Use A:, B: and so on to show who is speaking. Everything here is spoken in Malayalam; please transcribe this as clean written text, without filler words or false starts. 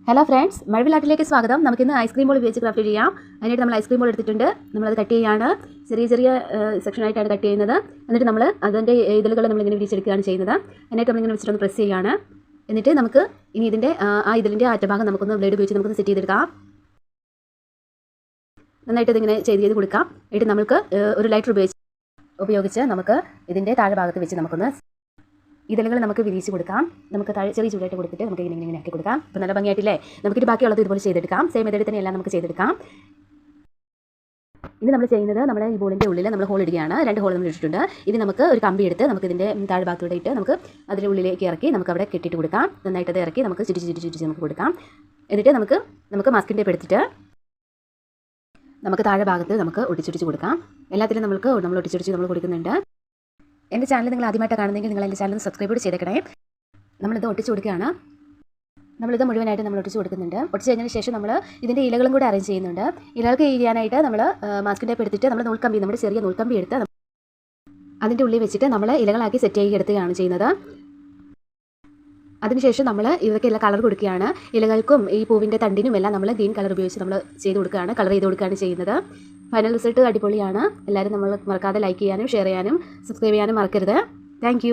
A: ഹലോ ഫ്രണ്ട്സ്, മഴവിലാട്ടിലേക്ക് സ്വാഗതം. നമുക്കിന്ന് ഐസ്ക്രീം ബോൾ ഉപയോഗിച്ച് ക്രാഫ്റ്റ് ചെയ്യാം. അതിനായിട്ട് നമ്മൾ ഐസ്ക്രീം ബോൾ എടുത്തിട്ടുണ്ട്. നമ്മളത് കട്ട് ചെയ്യുകയാണ്. ചെറിയ ചെറിയ സെക്ഷനായിട്ടാണ് കട്ട് ചെയ്യുന്നത്. എന്നിട്ട് നമ്മൾ അതിൻ്റെ ഇതളുകൾ നമ്മളിങ്ങനെ വിരിച്ചെടുക്കുകയാണ് ചെയ്യുന്നത്. എന്നിട്ട് നമ്മളിങ്ങനെ വെച്ചിട്ടൊന്ന് പ്രസ് ചെയ്യുകയാണ്. എന്നിട്ട് നമുക്ക് ഇനി ഇതിൻ്റെ ഇതിൻ്റെ അറ്റഭാഗം നമുക്കൊന്ന് ബ്ലേഡ് ഉപയോഗിച്ച് നമുക്കൊന്ന് സെറ്റ് ചെയ്തെടുക്കാം. നന്നായിട്ട് ഇതിങ്ങനെ ചെയ്ത് കൊടുക്കാം. എന്നിട്ട് നമുക്ക് ഒരു ലൈറ്റർ ഉപയോഗിച്ച് നമുക്ക് ഇതിൻ്റെ താഴെ ഭാഗത്ത് വെച്ച് നമുക്കൊന്ന് ഇതളുകൾ നമുക്ക് വിരിച്ച് കൊടുക്കാം. നമുക്ക് ചെറിയ ചൂടായിട്ട് കൊടുത്തിട്ട് നമുക്ക് ഇങ്ങനെ ആക്കി കൊടുക്കാം. അപ്പോൾ നല്ല ഭംഗിയായിട്ടില്ലേ? നമുക്കിത് ബാക്കിയുള്ളത് ഇതുപോലെ ചെയ്തെടുക്കാം. സെയിം മെത്തേഡിൽ തന്നെ എല്ലാം നമുക്ക് ചെയ്തെടുക്കാം. ഇനി നമ്മൾ ചെയ്യുന്നത് നമ്മുടെ ഈ ബോളിൻ്റെ ഉള്ളിൽ നമ്മൾ ഹോൾ ഇടുകയാണ്. 2 ഹോൾ നമ്മൾ ഇട്ടിട്ടുണ്ട്. ഇനി നമുക്ക് ഒരു കമ്പി എടുത്ത് നമുക്ക് ഇതിൻ്റെ താഴെ ഭാഗത്തൂടെ ഇട്ട് നമുക്ക് അതിൻ്റെ ഉള്ളിലേക്ക് ഇറക്കി നമുക്ക് അവിടെ കെട്ടിയിട്ട് കൊടുക്കാം. നന്നായിട്ട് അത് ഇറക്കി നമുക്ക് ചുറ്റിച്ച് നമുക്ക് കൊടുക്കാം. എന്നിട്ട് നമുക്ക് മാസ്കിൻ ടേപ്പ് എടുത്തിട്ട് നമുക്ക് താഴെ ഭാഗത്ത് നമുക്ക് ഒട്ടിച്ചൊടിച്ച് കൊടുക്കാം. എല്ലാത്തിലും നമ്മൾ ഒട്ടിച്ചൊടിച്ച് നമ്മൾ കൊടുക്കുന്നുണ്ട്. എൻ്റെ ചാനൽ നിങ്ങൾ ആദ്യമായിട്ട് കാണുന്നെങ്കിൽ നിങ്ങൾ എൻ്റെ ചാനൽ സബ്സ്ക്രൈബ് ചെയ്തേക്കണേ. നമ്മളിത് ഒട്ടിച്ച് കൊടുക്കുകയാണ്. നമ്മളിത് മുഴുവനായിട്ട് നമ്മൾ ഒട്ടിച്ച് കൊടുക്കുന്നുണ്ട്. ഒട്ടിച്ച് കഴിഞ്ഞതിന് ശേഷം നമ്മൾ ഇതിൻ്റെ ഇലകളും കൂടെ അറേഞ്ച് ചെയ്യുന്നുണ്ട്. ഇലകൾക്ക് ചെയ്യാനായിട്ട് നമ്മൾ മാസ്കിൻ ടേപ്പ് എടുത്തിട്ട് നമ്മൾ നമ്മുടെ ചെറിയ നൂൽക്കമ്പി എടുത്ത് അതിൻ്റെ ഉള്ളിൽ വെച്ചിട്ട് നമ്മൾ ഇലകളാക്കി സെറ്റ് ചെയ്ത് എടുക്കുകയാണ് ചെയ്യുന്നത്. അതിനുശേഷം നമ്മൾ ഇവയ്ക്കെല്ലാം കളർ കൊടുക്കുകയാണ്. ഇലകൾക്കും ഈ പൂവിൻ്റെ തണ്ടിനും എല്ലാം നമ്മൾ ഗ്രീൻ കളർ ഉപയോഗിച്ച് നമ്മൾ കളർ ചെയ്ത് കൊടുക്കുകയാണ് ചെയ്യുന്നത്. ഫൈനൽ റിസൾട്ട് അടിപൊളിയാണ്. എല്ലാവരും നമ്മൾ മറക്കാതെ ലൈക്ക് ചെയ്യാനും ഷെയർ ചെയ്യാനും സബ്സ്ക്രൈബ് ചെയ്യാനും മറക്കരുത്. താങ്ക്